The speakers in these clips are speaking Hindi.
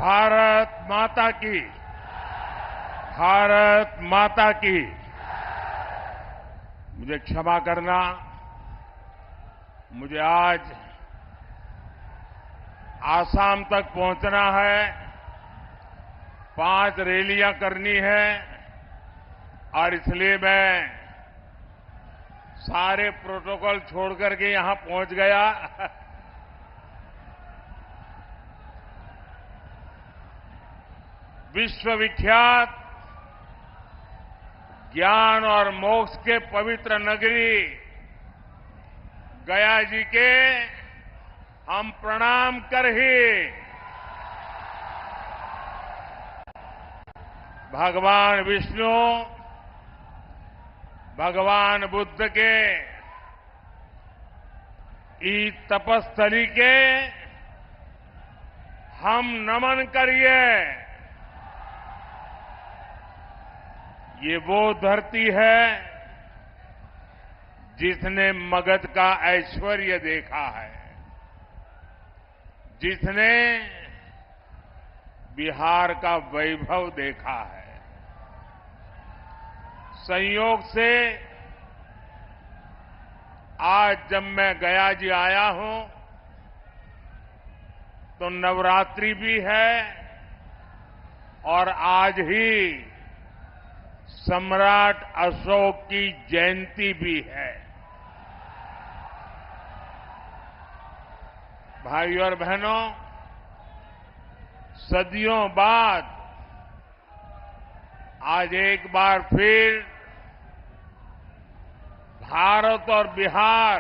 भारत माता की, भारत माता की। मुझे क्षमा करना, मुझे आज आसाम तक पहुंचना है, 5 रैलियां करनी है और इसलिए मैं सारे प्रोटोकॉल छोड़ करके यहां पहुंच गया। विश्वविख्यात ज्ञान और मोक्ष के पवित्र नगरी गया जी के हम प्रणाम कर ही भगवान विष्णु, भगवान बुद्ध के इस तपस्थली के हम नमन करिए। ये वो धरती है जिसने मगध का ऐश्वर्य देखा है, जिसने बिहार का वैभव देखा है। संयोग से आज जब मैं गया जी आया हूं तो नवरात्रि भी है और आज ही सम्राट अशोक की जयंती भी है। भाइयों और बहनों, सदियों बाद आज एक बार फिर भारत और बिहार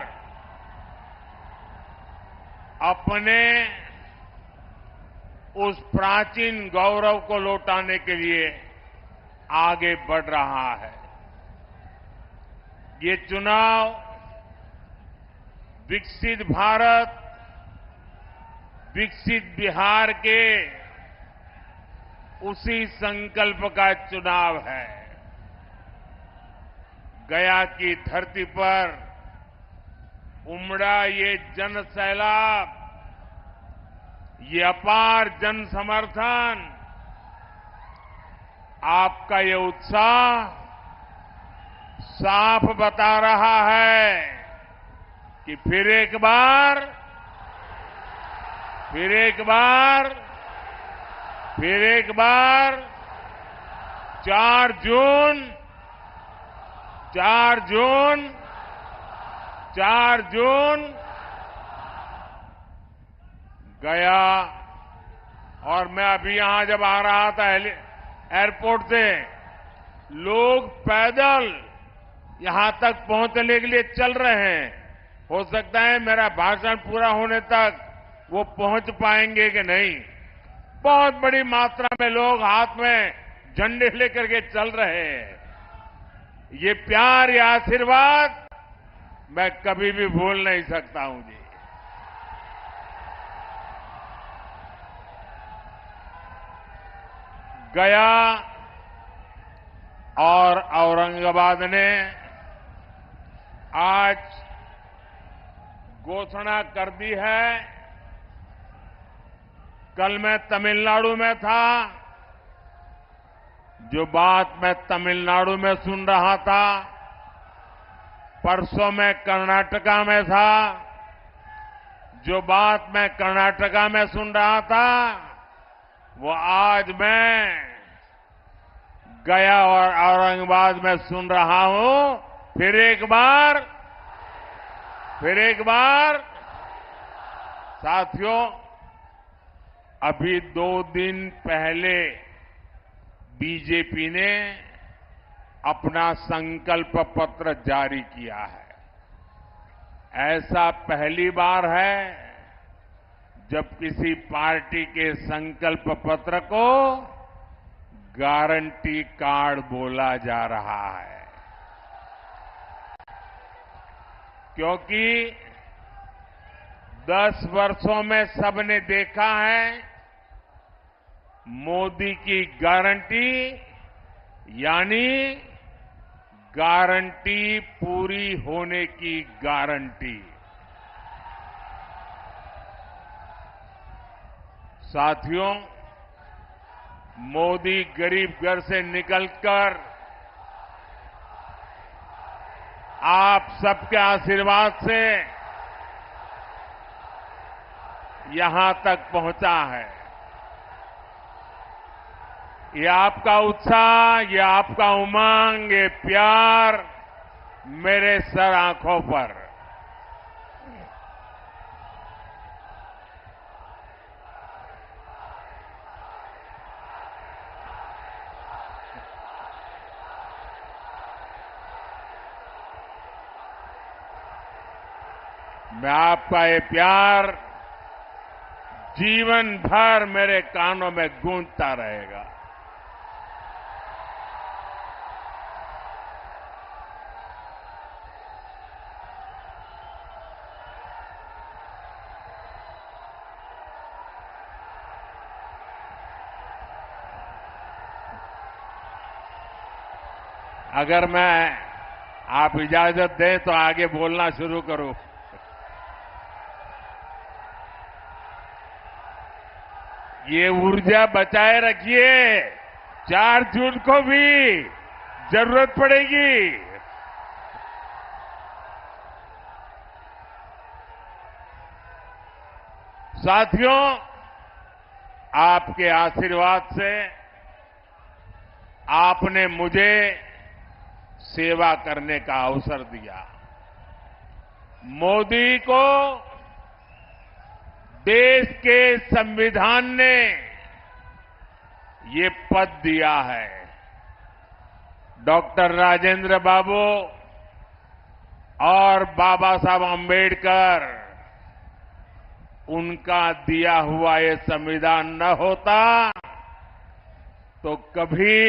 अपने उस प्राचीन गौरव को लौटाने के लिए आगे बढ़ रहा है। ये चुनाव विकसित भारत, विकसित बिहार के उसी संकल्प का चुनाव है। गया की धरती पर उमड़ा ये जन सैलाब, ये अपार जन समर्थन, आपका ये उत्साह साफ बता रहा है कि फिर एक बार 4 जून गया। और मैं अभी यहां जब आ रहा था एयरपोर्ट से, लोग पैदल यहां तक पहुंचने के लिए चल रहे हैं। हो सकता है मेरा भाषण पूरा होने तक वो पहुंच पाएंगे कि नहीं। बहुत बड़ी मात्रा में लोग हाथ में झंडे लेकर के चल रहे हैं। ये प्यार, ये आशीर्वाद मैं कभी भी भूल नहीं सकता हूं जी। गया और औरंगाबाद ने आज घोषणा कर दी है। कल मैं तमिलनाडु में था, जो बात मैं तमिलनाडु में सुन रहा था, परसों मैं कर्नाटका में था, जो बात मैं कर्नाटका में सुन रहा था, वो आज मैं गया और औरंगाबाद में सुन रहा हूं। फिर एक बार साथियों, अभी 2 दिन पहले बीजेपी ने अपना संकल्प पत्र जारी किया है। ऐसा पहली बार है जब किसी पार्टी के संकल्प पत्र को गारंटी कार्ड बोला जा रहा है। क्योंकि 10 वर्षों में सबने देखा है, मोदी की गारंटी यानी गारंटी पूरी होने की गारंटी। साथियों, मोदी गरीब घर से निकलकर आप सबके आशीर्वाद से यहां तक पहुंचा है। ये आपका उत्साह, ये आपका उमंग, ये प्यार मेरे सर आंखों पर। मैं आपका ये प्यार जीवन भर मेरे कानों में गूंजता रहेगा। अगर आप इजाजत दें तो आगे बोलना शुरू करूं। ये ऊर्जा बचाए रखिए, 4 जून को भी जरूरत पड़ेगी। साथियों, आपके आशीर्वाद से आपने मुझे सेवा करने का अवसर दिया। मोदी को देश के संविधान ने ये पद दिया है। डॉक्टर राजेंद्र बाबू और बाबा साहब आंबेडकर, उनका दिया हुआ ये संविधान न होता तो कभी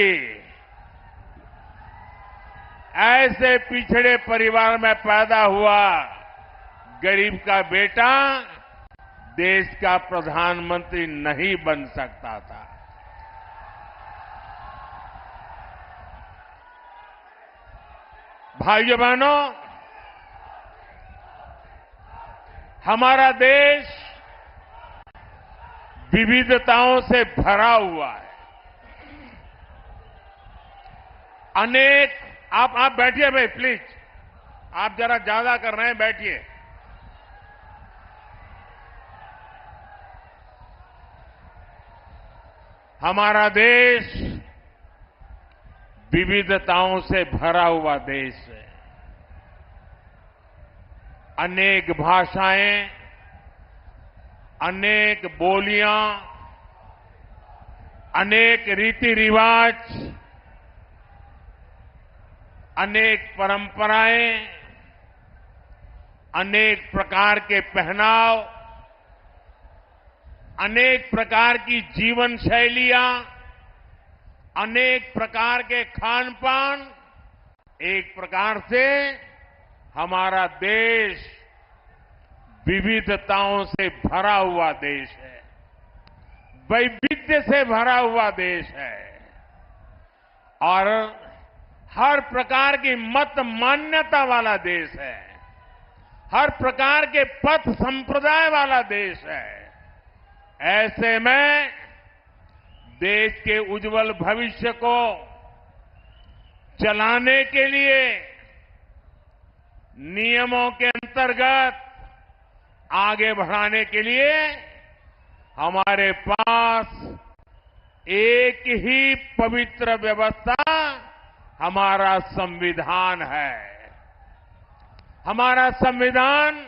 ऐसे पिछड़े परिवार में पैदा हुआ गरीब का बेटा देश का प्रधानमंत्री नहीं बन सकता था। भाइयों बहनों, हमारा देश विविधताओं से भरा हुआ है। अनेक आप बैठिए भाई, प्लीज। आप जरा ज्यादा कर रहे हैं, बैठिए। हमारा देश विविधताओं से भरा हुआ देश है। अनेक भाषाएं, अनेक बोलियां, अनेक रीति रिवाज, अनेक परंपराएं, अनेक प्रकार के पहनाव, अनेक प्रकार की जीवन शैलियां, अनेक प्रकार के खान पान, एक प्रकार से हमारा देश विविधताओं से भरा हुआ देश है, वैविध्य से भरा हुआ देश है और हर प्रकार की मत मान्यता वाला देश है, हर प्रकार के पथ संप्रदाय वाला देश है। ऐसे में देश के उज्जवल भविष्य को चलाने के लिए नियमों के अंतर्गत आगे बढ़ाने के लिए हमारे पास एक ही पवित्र व्यवस्था, हमारा संविधान है। हमारा संविधान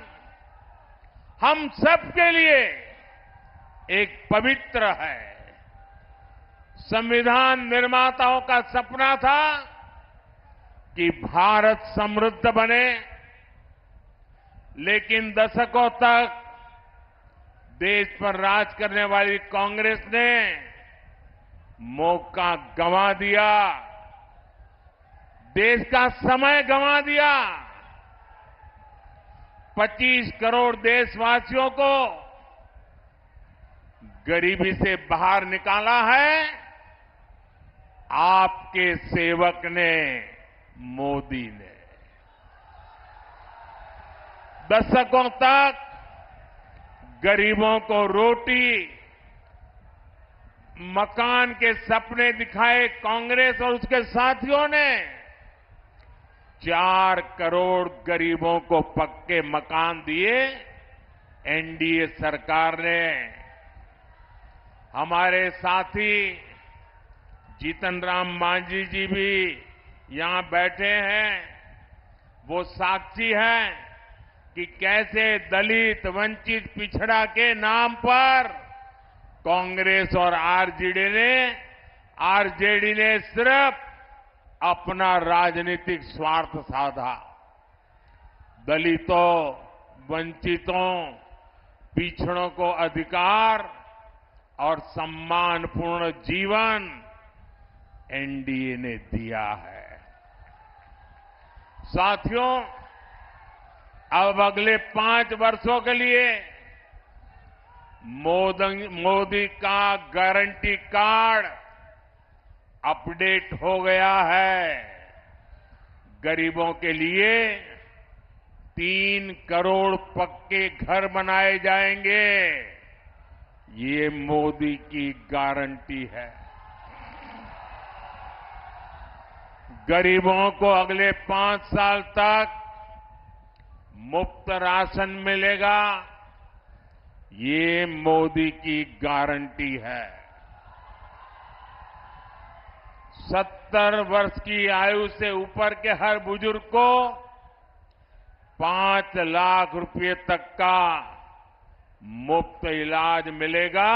हम सबके लिए एक पवित्र है। संविधान निर्माताओं का सपना था कि भारत समृद्ध बने, लेकिन दशकों तक देश पर राज करने वाली कांग्रेस ने मौका गंवा दिया, देश का समय गंवा दिया। 25 करोड़ देशवासियों को गरीबी से बाहर निकाला है आपके सेवक ने, मोदी ने। दशकों तक गरीबों को रोटी, मकान के सपने दिखाए कांग्रेस और उसके साथियों ने 4 करोड़ गरीबों को पक्के मकान दिए एनडीए सरकार ने। हमारे साथी जीतन राम मांझी जी भी यहां बैठे हैं। वो साक्षी हैं कि कैसे दलित, वंचित, पिछड़ा के नाम पर कांग्रेस और आरजेडी ने सिर्फ अपना राजनीतिक स्वार्थ साधा। दलितों, वंचितों, पिछड़ों को अधिकार और सम्मानपूर्ण जीवन एनडीए ने दिया है। साथियों, अब अगले 5 वर्षों के लिए मोदी का गारंटी कार्ड अपडेट हो गया है। गरीबों के लिए 3 करोड़ पक्के घर बनाए जाएंगे। ये मोदी की गारंटी है। गरीबों को अगले 5 साल तक मुफ्त राशन मिलेगा। ये मोदी की गारंटी है। 70 वर्ष की आयु से ऊपर के हर बुजुर्ग को 5 लाख रुपए तक का मुफ्त इलाज मिलेगा।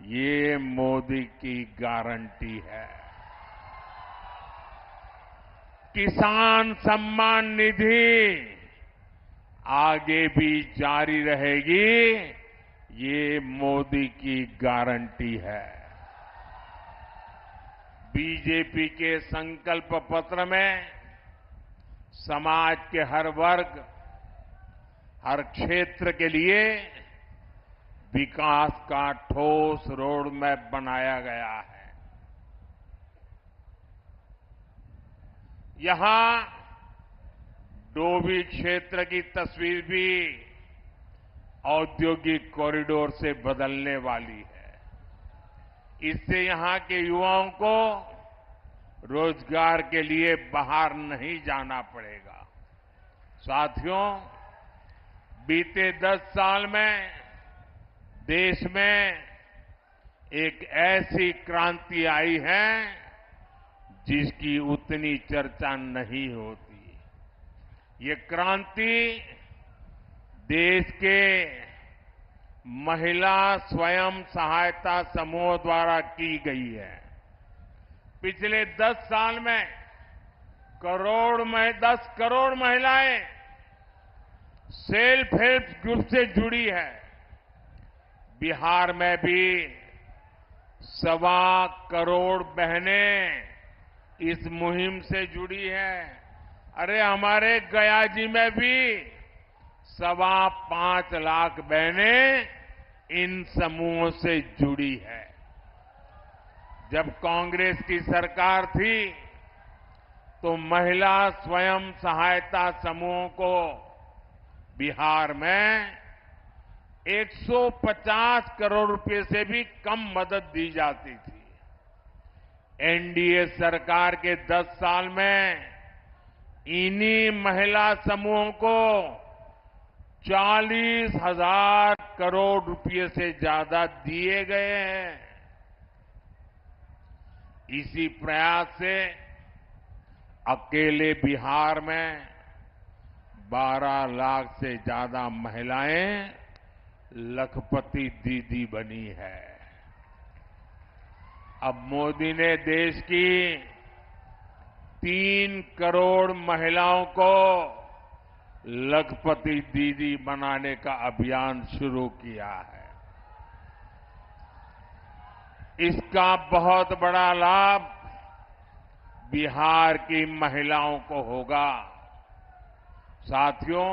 ये मोदी की गारंटी है। किसान सम्मान निधि आगे भी जारी रहेगी। ये मोदी की गारंटी है। बीजेपी के संकल्प पत्र में समाज के हर वर्ग, हर क्षेत्र के लिए विकास का ठोस रोड मैप बनाया गया है। यहां डोभी क्षेत्र की तस्वीर भी औद्योगिक कॉरिडोर से बदलने वाली है। इससे यहां के युवाओं को रोजगार के लिए बाहर नहीं जाना पड़ेगा। साथियों, बीते 10 साल में देश में एक ऐसी क्रांति आई है जिसकी उतनी चर्चा नहीं होती। ये क्रांति देश के महिला स्वयं सहायता समूह द्वारा की गई है। पिछले 10 साल में 10 करोड़ महिलाएं सेल्फ हेल्प ग्रुप से जुड़ी है। बिहार में भी 1.25 करोड़ बहनें इस मुहिम से जुड़ी है। अरे हमारे गया जी में भी 5.25 लाख बहनें इन समूहों से जुड़ी है। जब कांग्रेस की सरकार थी तो महिला स्वयं सहायता समूहों को बिहार में 150 करोड़ रुपए से भी कम मदद दी जाती थी। एनडीए सरकार के 10 साल में इन्हीं महिला समूहों को 40,000 करोड़ रुपए से ज्यादा दिए गए हैं। इसी प्रयास से अकेले बिहार में 12 लाख से ज्यादा महिलाएं लखपति दीदी बनी है। अब मोदी ने देश की 3 करोड़ महिलाओं को लखपति दीदी बनाने का अभियान शुरू किया है। इसका बहुत बड़ा लाभ बिहार की महिलाओं को होगा। साथियों,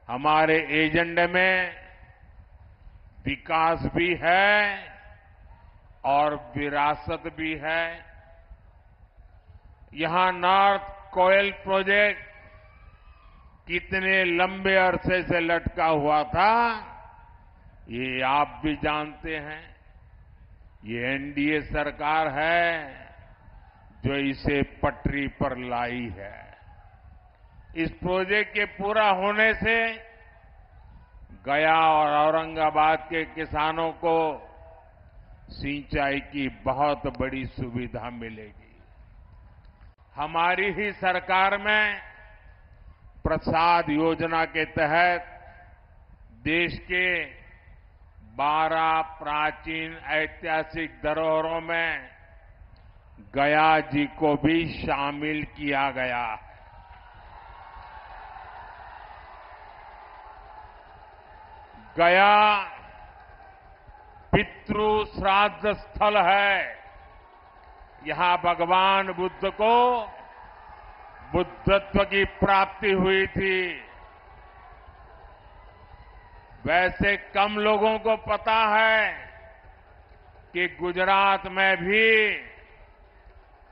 हमारे एजेंडे में विकास भी है और विरासत भी है। यहां नॉर्थ कोयल प्रोजेक्ट कितने लंबे अरसे से लटका हुआ था, ये आप भी जानते हैं। ये एनडीए सरकार है जो इसे पटरी पर लाई है। इस प्रोजेक्ट के पूरा होने से गया और औरंगाबाद के किसानों को सिंचाई की बहुत बड़ी सुविधा मिलेगी। हमारी ही सरकार में प्रसाद योजना के तहत देश के 12 प्राचीन ऐतिहासिक धरोहरों में गया जी को भी शामिल किया गया है। गया पितृ श्राद्ध स्थल है। यहां भगवान बुद्ध को बुद्धत्व की प्राप्ति हुई थी। वैसे कम लोगों को पता है कि गुजरात में भी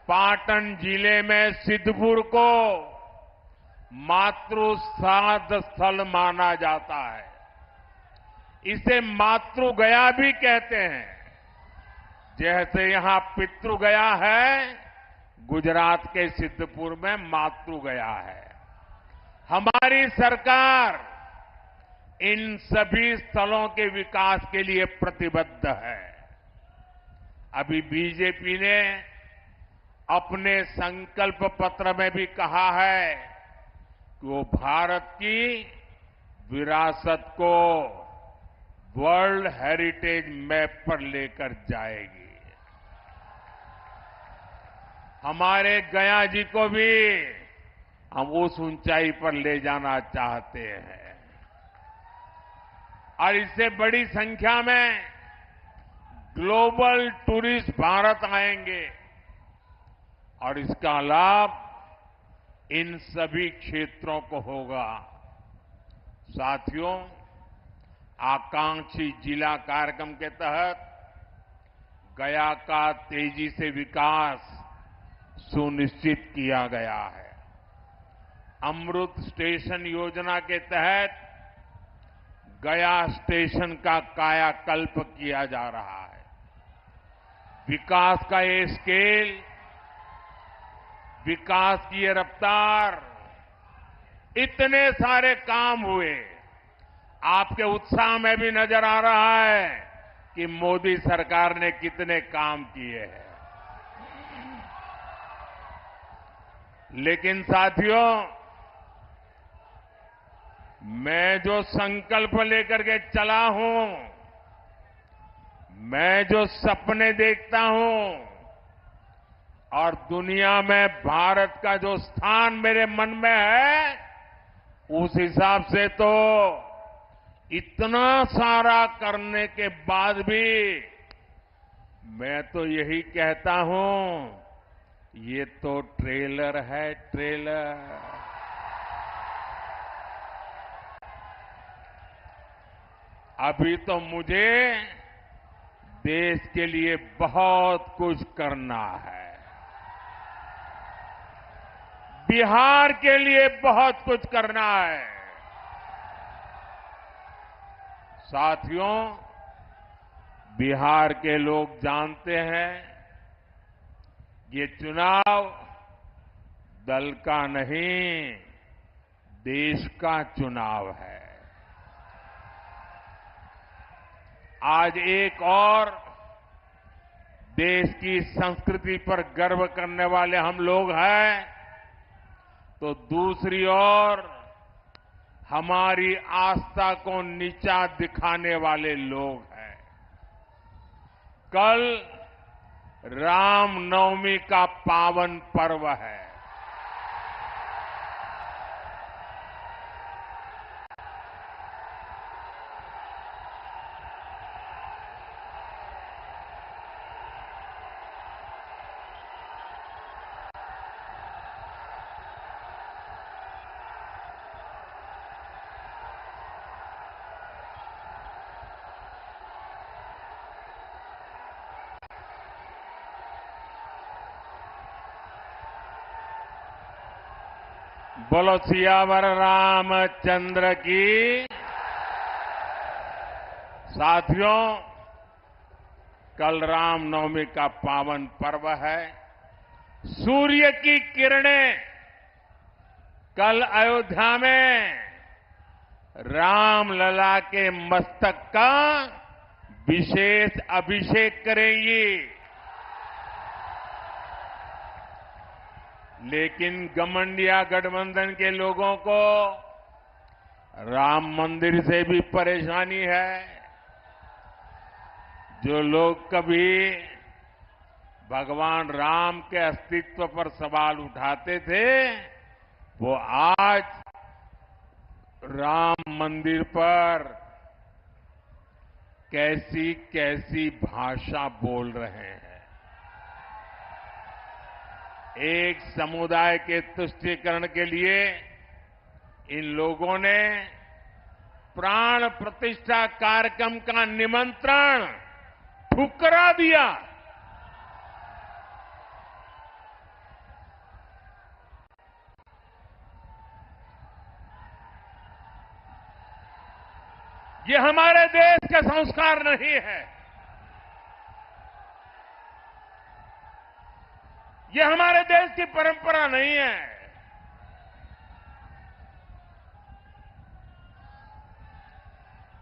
पाटन जिले में सिद्धपुर को मातृ श्राद्ध स्थल माना जाता है। इसे मातृ गया भी कहते हैं। जैसे यहां पितृ गया है, गुजरात के सिद्धपुर में मातृ गया है। हमारी सरकार इन सभी स्थलों के विकास के लिए प्रतिबद्ध है। अभी बीजेपी ने अपने संकल्प पत्र में भी कहा है कि वो भारत की विरासत को वर्ल्ड हेरिटेज मैप पर लेकर जाएगी। हमारे गया जी को भी हम उस ऊंचाई पर ले जाना चाहते हैं और इससे बड़ी संख्या में ग्लोबल टूरिस्ट भारत आएंगे और इसका लाभ इन सभी क्षेत्रों को होगा। साथियों, आकांक्षी जिला कार्यक्रम के तहत गया का तेजी से विकास सुनिश्चित किया गया है। अमृत स्टेशन योजना के तहत गया स्टेशन का कायाकल्प किया जा रहा है। विकास का ये स्केल, विकास की ये रफ्तार, इतने सारे काम हुए, आपके उत्साह में भी नजर आ रहा है कि मोदी सरकार ने कितने काम किए हैं। लेकिन साथियों, मैं जो संकल्प लेकर के चला हूं, मैं जो सपने देखता हूं और दुनिया में भारत का जो स्थान मेरे मन में है, उस हिसाब से तो इतना सारा करने के बाद भी मैं तो यही कहता हूं, ये तो ट्रेलर है, ट्रेलर। अभी तो मुझे देश के लिए बहुत कुछ करना है। बिहार के लिए बहुत कुछ करना है। साथियों, बिहार के लोग जानते हैं, ये चुनाव दल का नहीं, देश का चुनाव है। आज एक और देश की संस्कृति पर गर्व करने वाले हम लोग हैं, तो दूसरी ओर हमारी आस्था को नीचा दिखाने वाले लोग हैं। कल रामनवमी का पावन पर्व है। बोलो सियावर रामचंद्र की। साथियों, कल रामनवमी का पावन पर्व है। सूर्य की किरणें कल अयोध्या में रामलला के मस्तक का विशेष अभिषेक करेंगी। लेकिन गठबंधन गठबंधन के लोगों को राम मंदिर से भी परेशानी है। जो लोग कभी भगवान राम के अस्तित्व पर सवाल उठाते थे, वो आज राम मंदिर पर कैसी कैसी भाषा बोल रहे हैं। एक समुदाय के तुष्टीकरण के लिए इन लोगों ने प्राण प्रतिष्ठा कार्यक्रम का निमंत्रण ठुकरा दिया। ये हमारे देश का संस्कार नहीं है। ये हमारे देश की परंपरा नहीं है।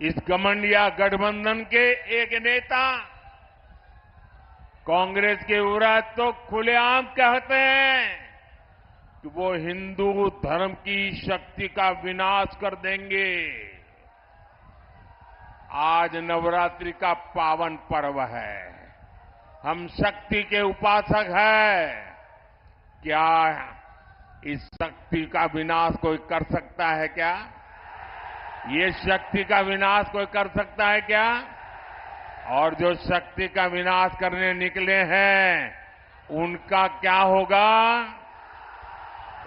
इस गठबंधन गठबंधन के एक नेता कांग्रेस के विरोध तो खुलेआम कहते हैं कि वो हिंदू धर्म की शक्ति का विनाश कर देंगे। आज नवरात्रि का पावन पर्व है। हम शक्ति के उपासक हैं। क्या इस शक्ति का विनाश कोई कर सकता है क्या? ये शक्ति का विनाश कोई कर सकता है क्या? और जो शक्ति का विनाश करने निकले हैं, उनका क्या होगा?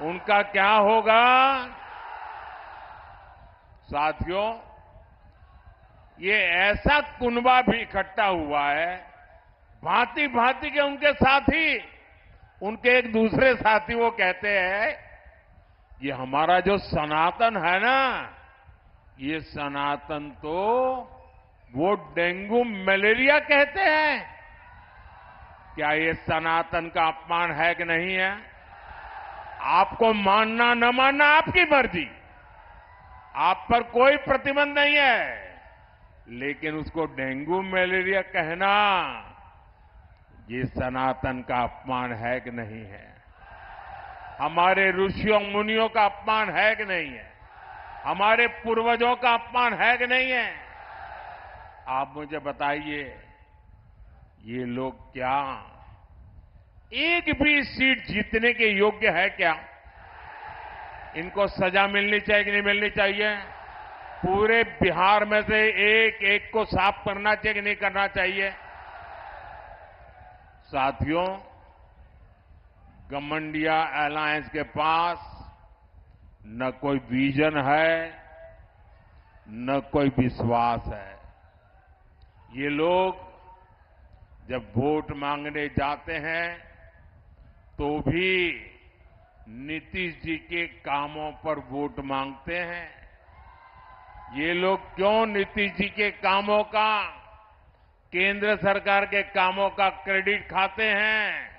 उनका क्या होगा? साथियों, ये ऐसा कुनबा भी इकट्ठा हुआ है, भांति भांति के उनके साथी, उनके एक दूसरे साथी वो कहते हैं, ये हमारा जो सनातन है ना, ये सनातन तो वो डेंगू मलेरिया कहते हैं। क्या ये सनातन का अपमान है कि नहीं है? आपको मानना न मानना आपकी मर्जी, आप पर कोई प्रतिबंध नहीं है, लेकिन उसको डेंगू मलेरिया कहना ये सनातन का अपमान है कि नहीं है? हमारे ऋषियों मुनियों का अपमान है कि नहीं है? हमारे पूर्वजों का अपमान है कि नहीं है? आप मुझे बताइए, ये लोग क्या एक भी सीट जीतने के योग्य है क्या? इनको सजा मिलनी चाहिए कि नहीं मिलनी चाहिए? पूरे बिहार में से एक एक को साफ करना चाहिए कि नहीं करना चाहिए? साथियों, गठबंधन अलायंस के पास न कोई विजन है, न कोई विश्वास है। ये लोग जब वोट मांगने जाते हैं तो भी नीतीश जी के कामों पर वोट मांगते हैं। ये लोग क्यों नीतीश जी के कामों का, केंद्र सरकार के कामों का क्रेडिट खाते हैं?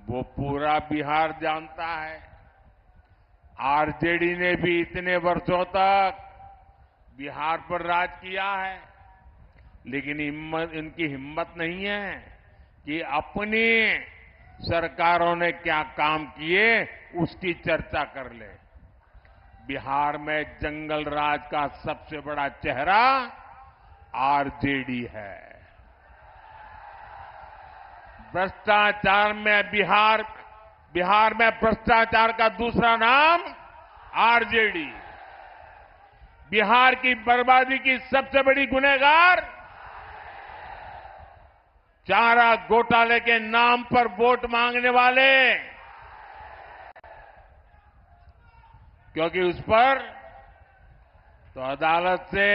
वो पूरा बिहार जानता है। आरजेडी ने भी इतने वर्षों तक बिहार पर राज किया है, लेकिन इनकी हिम्मत नहीं है कि अपनी सरकारों ने क्या काम किए उसकी चर्चा कर ले। बिहार में जंगल राज का सबसे बड़ा चेहरा आरजेडी है। भ्रष्टाचार में बिहार में भ्रष्टाचार का दूसरा नाम आरजेडी। बिहार की बर्बादी की सबसे बड़ी गुनहगार चारा घोटाले के नाम पर वोट मांगने वाले, क्योंकि उस पर तो अदालत से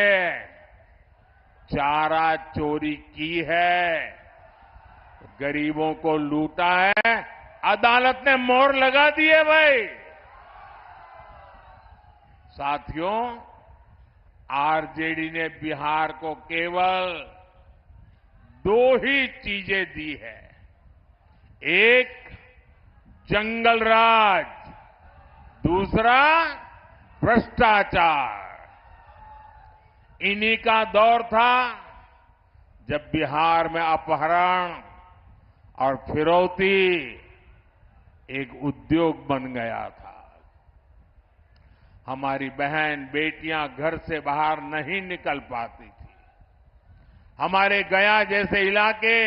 चारा चोरी की है, गरीबों को लूटा है, अदालत ने मोहर लगा दी है भाई। साथियों, आरजेडी ने बिहार को केवल दो ही चीजें दी है। एक जंगल राज, दूसरा भ्रष्टाचार। इन्हीं का दौर था जब बिहार में अपहरण और फिरौती एक उद्योग बन गया था। हमारी बहन बेटियां घर से बाहर नहीं निकल पाती थी। हमारे गया जैसे इलाके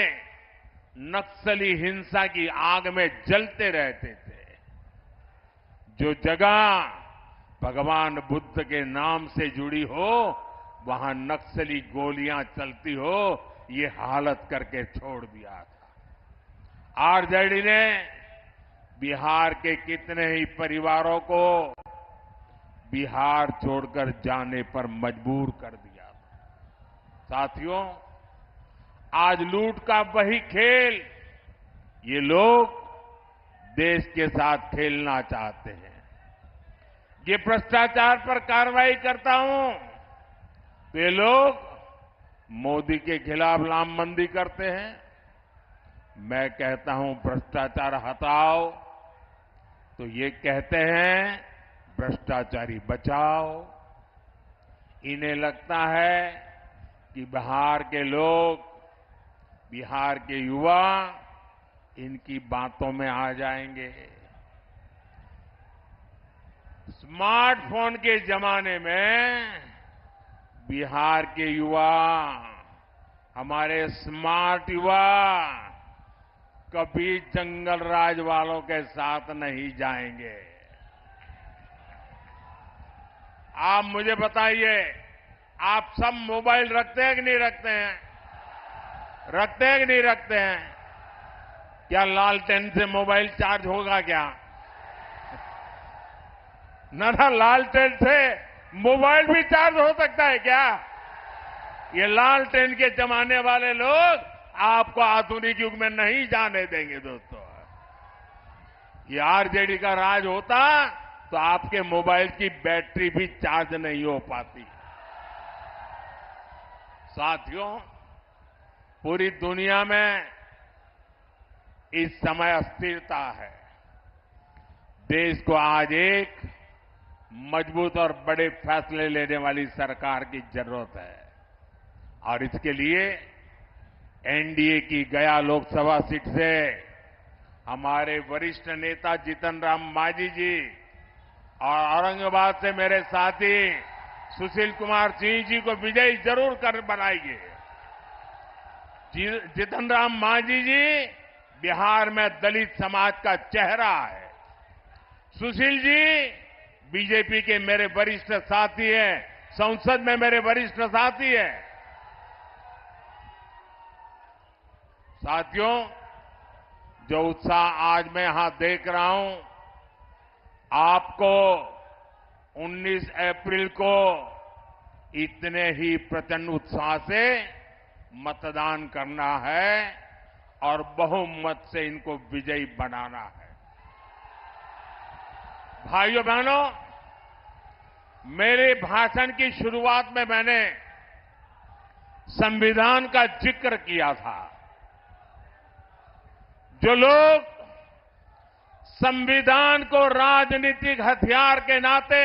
नक्सली हिंसा की आग में जलते रहते थे। जो जगह भगवान बुद्ध के नाम से जुड़ी हो, वहां नक्सली गोलियां चलती हो, ये हालत करके छोड़ दिया था। आरजेडी ने बिहार के कितने ही परिवारों को बिहार छोड़कर जाने पर मजबूर कर दिया था। साथियों, आज लूट का वही खेल ये लोग देश के साथ खेलना चाहते हैं। ये भ्रष्टाचार पर कार्रवाई करता हूं तो ये लोग मोदी के खिलाफ लामबंदी करते हैं। मैं कहता हूं भ्रष्टाचार हटाओ तो ये कहते हैं भ्रष्टाचारी बचाओ। इन्हें लगता है कि बिहार के लोग, बिहार के युवा इनकी बातों में आ जाएंगे। स्मार्टफोन के जमाने में बिहार के युवा, हमारे स्मार्ट युवा कभी जंगल राज वालों के साथ नहीं जाएंगे। आप मुझे बताइए, आप सब मोबाइल रखते हैं कि नहीं रखते हैं? रखते हैं कि नहीं रखते हैं? क्या लालटेन से मोबाइल चार्ज होगा क्या? ना, लालटेन से मोबाइल भी चार्ज हो सकता है क्या? ये लालटेन के जमाने वाले लोग आपको आधुनिक युग में नहीं जाने देंगे दोस्तों। ये आरजेडी का राज होता तो आपके मोबाइल की बैटरी भी चार्ज नहीं हो पाती। साथियों, पूरी दुनिया में इस समय अस्थिरता है। देश को आज एक मजबूत और बड़े फैसले लेने वाली सरकार की जरूरत है और इसके लिए एनडीए की गया लोकसभा सीट से हमारे वरिष्ठ नेता जीतन राम मांझी जी और औरंगाबाद से मेरे साथी सुशील कुमार सिंह जी को विजयी जरूर कर बनाएंगे। जीतन राम मांझी जी बिहार में दलित समाज का चेहरा है। सुशील जी बीजेपी के मेरे वरिष्ठ साथी हैं, संसद में मेरे वरिष्ठ साथी हैं। साथियों, जो उत्साह आज मैं यहां देख रहा हूं, आपको 19 अप्रैल को इतने ही प्रचंड उत्साह से मतदान करना है और बहुमत से इनको विजयी बनाना है। भाइयों बहनों, मेरे भाषण की शुरुआत में मैंने संविधान का जिक्र किया था। जो लोग संविधान को राजनीतिक हथियार के नाते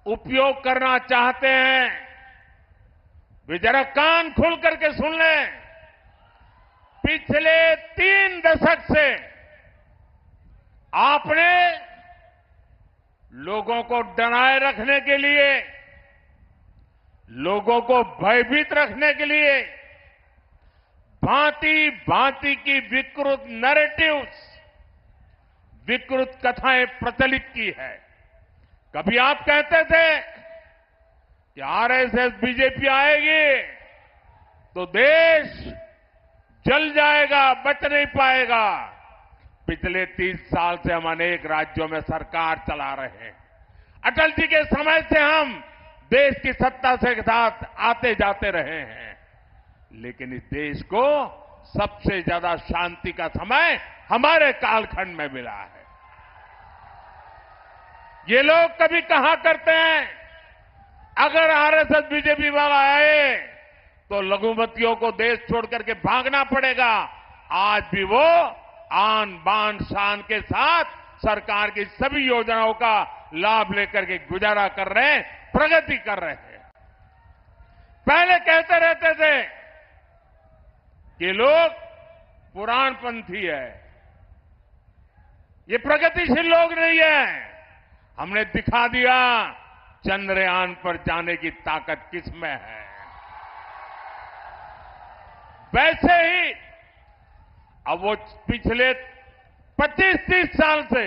उपयोग करना चाहते हैं, वे जरा कान खोल करके सुन लें। पिछले 3 दशक से आपने लोगों को डराए रखने के लिए, लोगों को भयभीत रखने के लिए भांति भांति की विकृत नैरेटिव्स, विकृत कथाएं प्रचलित की है। कभी आप कहते थे कि आरएसएस बीजेपी आएगी तो देश जल जाएगा, बच नहीं पाएगा। पिछले 30 साल से हम अनेक राज्यों में सरकार चला रहे हैं। अटल जी के समय से हम देश की सत्ता से साथ आते जाते रहे हैं, लेकिन इस देश को सबसे ज्यादा शांति का समय हमारे कालखंड में मिला है। ये लोग कभी कहा करते हैं, अगर आरएसएस बीजेपी वाला आए तो लघुमतियों को देश छोड़ करके भागना पड़ेगा। आज भी वो आन बान शान के साथ सरकार की सभी योजनाओं का लाभ लेकर के गुजारा कर रहे हैं, प्रगति कर रहे हैं। पहले कहते रहते थे कि लोग पुराणपंथी है, ये प्रगतिशील लोग नहीं है। हमने दिखा दिया चंद्रयान पर जाने की ताकत किसमें है। वैसे ही अब वो पिछले 25-30 साल से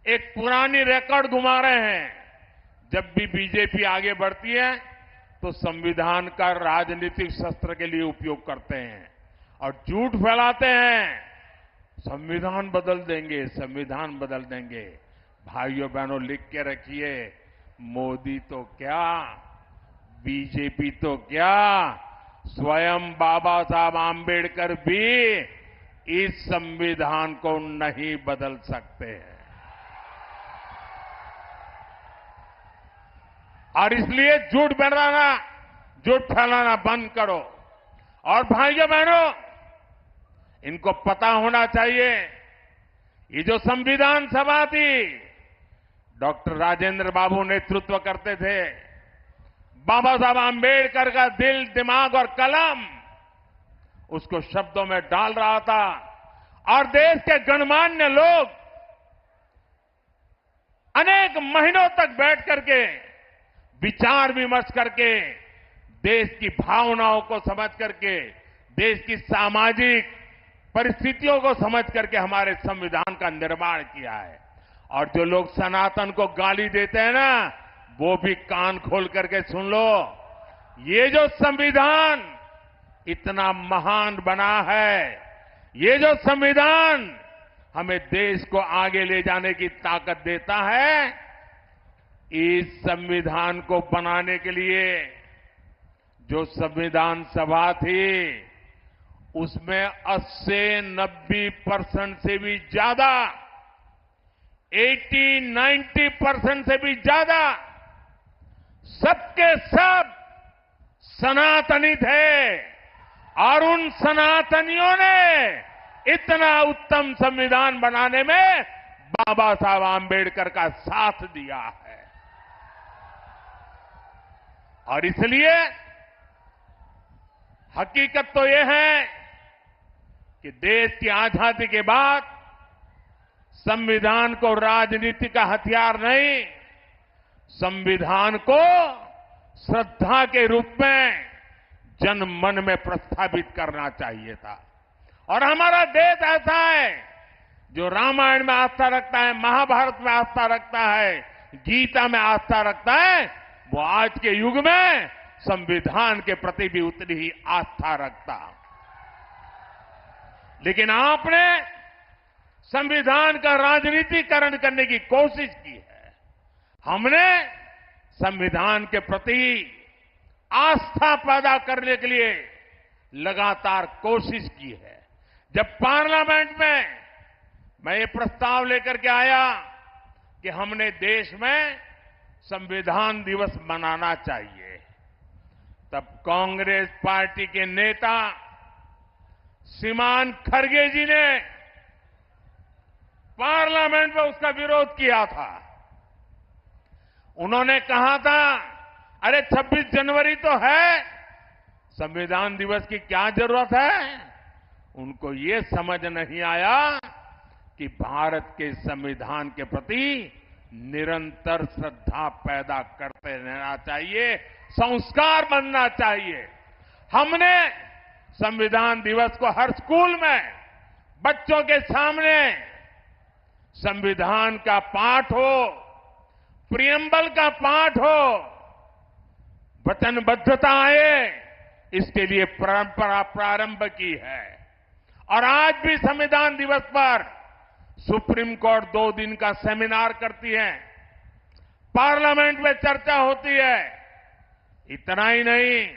एक पुरानी रिकॉर्ड घुमा रहे हैं। जब भी बीजेपी आगे बढ़ती है तो संविधान का राजनीतिक शस्त्र के लिए उपयोग करते हैं और झूठ फैलाते हैं, संविधान बदल देंगे, संविधान बदल देंगे। भाइयों बहनों, लिख के रखिए, मोदी तो क्या, बीजेपी तो क्या, स्वयं बाबा साहब आंबेडकर भी इस संविधान को नहीं बदल सकते हैं। और इसलिए झूठ फैलाना बंद करो। और भाइयों बहनों, इनको पता होना चाहिए, ये जो संविधान सभा थी, डॉक्टर राजेंद्र बाबू नेतृत्व करते थे। बाबा साहब आंबेडकर का दिल, दिमाग और कलम उसको शब्दों में डाल रहा था और देश के गणमान्य लोग अनेक महीनों तक बैठ करके विचार विमर्श करके देश की भावनाओं को समझ करके, देश की सामाजिक परिस्थितियों को समझ करके हमारे संविधान का निर्माण किया है। और जो लोग सनातन को गाली देते हैं ना, वो भी कान खोल करके सुन लो। ये जो संविधान इतना महान बना है, ये जो संविधान हमें देश को आगे ले जाने की ताकत देता है, इस संविधान को बनाने के लिए जो संविधान सभा थी, उसमें 80-90% से भी ज्यादा, 80-90% से भी ज्यादा सबके सब सनातनी थे। और उन सनातनियों ने इतना उत्तम संविधान बनाने में बाबा साहब आंबेडकर का साथ दिया है। और इसलिए हकीकत तो यह है कि देश की आजादी के बाद संविधान को राजनीति का हथियार नहीं, संविधान को श्रद्धा के रूप में जन मन में प्रस्थापित करना चाहिए था। और हमारा देश ऐसा है जो रामायण में आस्था रखता है, महाभारत में आस्था रखता है, गीता में आस्था रखता है, वो आज के युग में संविधान के प्रति भी उतनी ही आस्था रखता। लेकिन आपने संविधान का राजनीतिकरण करने की कोशिश की है। हमने संविधान के प्रति आस्था पैदा करने के लिए लगातार कोशिश की है। जब पार्लियामेंट में मैं ये प्रस्ताव लेकर के आया कि हमने देश में संविधान दिवस मनाना चाहिए, तब कांग्रेस पार्टी के नेता श्रीमान खड़गे जी ने पार्लियामेंट में उसका विरोध किया था। उन्होंने कहा था, अरे 26 जनवरी तो है, संविधान दिवस की क्या जरूरत है। उनको ये समझ नहीं आया कि भारत के संविधान के प्रति निरंतर श्रद्धा पैदा करते रहना चाहिए, संस्कार बनना चाहिए। हमने संविधान दिवस को हर स्कूल में बच्चों के सामने संविधान का पाठ हो, प्रियम्बल का पाठ हो, वचनबद्धता आए, इसके लिए परंपरा प्रारंभ की है। और आज भी संविधान दिवस पर सुप्रीम कोर्ट 2 दिन का सेमिनार करती है, पार्लियामेंट में चर्चा होती है। इतना ही नहीं,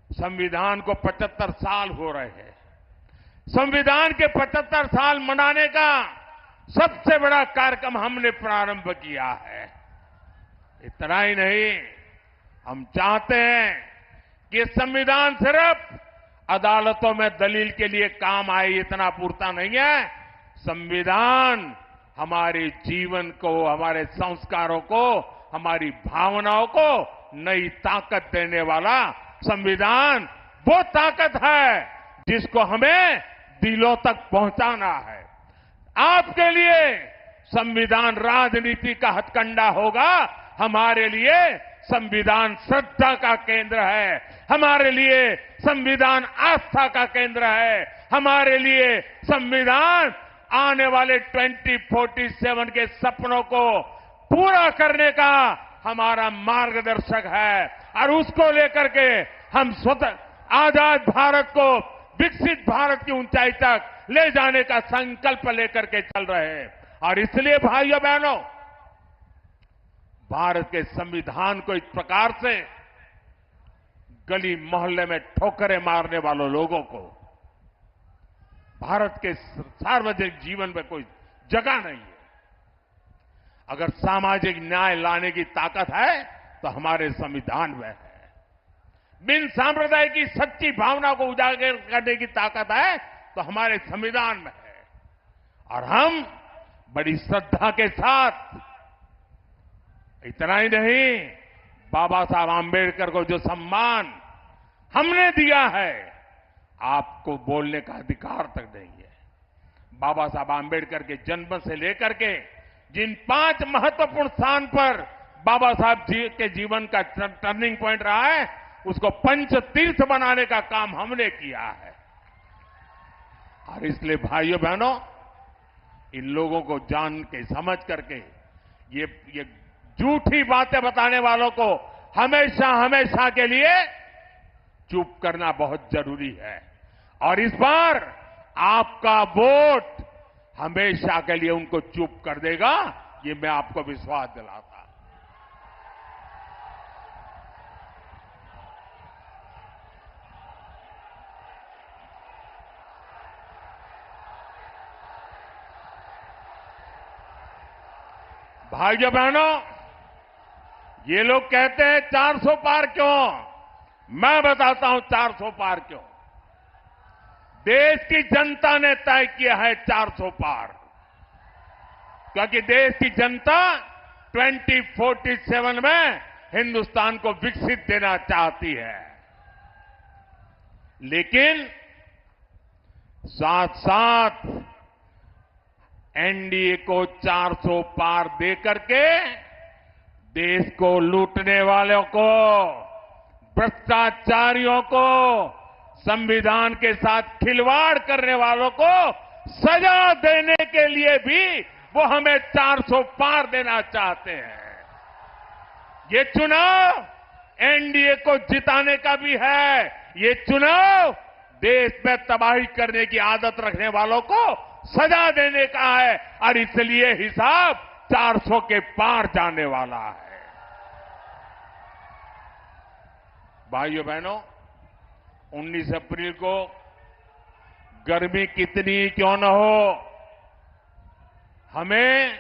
संविधान को 75 साल हो रहे हैं। संविधान के 75 साल मनाने का सबसे बड़ा कार्यक्रम हमने प्रारंभ किया है। इतना ही नहीं, हम चाहते हैं कि संविधान सिर्फ अदालतों में दलील के लिए काम आए इतना पूरता नहीं है। संविधान हमारे जीवन को, हमारे संस्कारों को, हमारी भावनाओं को नई ताकत देने वाला संविधान वो ताकत है जिसको हमें दिलों तक पहुंचाना है। आपके लिए संविधान राजनीति का हथकंडा होगा, हमारे लिए संविधान श्रद्धा का केंद्र है, हमारे लिए संविधान आस्था का केंद्र है, हमारे लिए संविधान आने वाले 2047 के सपनों को पूरा करने का हमारा मार्गदर्शक है। और उसको लेकर के हम स्वतः आजाद भारत को विकसित भारत की ऊंचाई तक ले जाने का संकल्प लेकर के चल रहे हैं। और इसलिए भाइयों बहनों, भारत के संविधान को इस प्रकार से गली मोहल्ले में ठोकरें मारने वालों लोगों को भारत के सार्वजनिक जीवन में कोई जगह नहीं है। अगर सामाजिक न्याय लाने की ताकत है तो हमारे संविधान में है। बिन सांप्रदायिक की सच्ची भावना को उजागर करने की ताकत है तो हमारे संविधान में है। और हम बड़ी श्रद्धा के साथ, इतना ही नहीं, बाबा साहब आंबेडकर को जो सम्मान हमने दिया है, आपको बोलने का अधिकार तक नहीं है। बाबा साहब आंबेडकर के जन्म से लेकर के जिन 5 महत्वपूर्ण स्थान पर बाबा साहब जी के जीवन का टर्निंग पॉइंट रहा है, उसको पंच तीर्थ बनाने का काम हमने किया है। और इसलिए भाइयों बहनों, इन लोगों को जान के समझ करके ये झूठी बातें बताने वालों को हमेशा हमेशा के लिए चुप करना बहुत जरूरी है। और इस बार आपका वोट हमेशा के लिए उनको चुप कर देगा, ये मैं आपको विश्वास दिलाता। भाइयों बहनों, ये लोग कहते हैं 400 पार क्यों? मैं बताता हूं 400 पार क्यों। देश की जनता ने तय किया है 400 पार, क्योंकि देश की जनता 2047 में हिंदुस्तान को विकसित देना चाहती है। लेकिन साथ साथ एनडीए को 400 पार देकर के देश को लूटने वालों को, भ्रष्टाचारियों को, संविधान के साथ खिलवाड़ करने वालों को सजा देने के लिए भी वो हमें 400 पार देना चाहते हैं। ये चुनाव एनडीए को जिताने का भी है, ये चुनाव देश में तबाही करने की आदत रखने वालों को सजा देने का है। और इसलिए हिसाब 400 के पार जाने वाला है। भाइयों बहनों, 19 अप्रैल को गर्मी कितनी क्यों न हो, हमें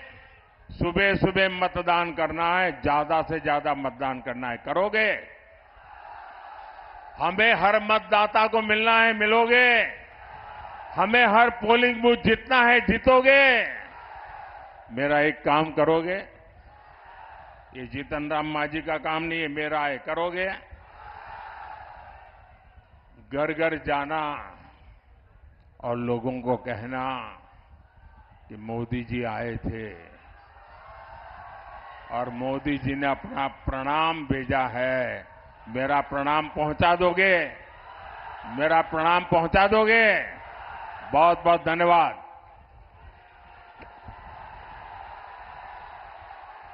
सुबह सुबह मतदान करना है, ज्यादा से ज्यादा मतदान करना है। करोगे? हमें हर मतदाता को मिलना है, मिलोगे? हमें हर पोलिंग बूथ जीतना है, जीतोगे? मेरा एक काम करोगे? ये जीतन राम मांझी का काम नहीं है, मेरा है, करोगे? घर घर जाना और लोगों को कहना कि मोदी जी आए थे और मोदी जी ने अपना प्रणाम भेजा है। मेरा प्रणाम पहुंचा दोगे? मेरा प्रणाम पहुंचा दोगे? बहुत बहुत धन्यवाद।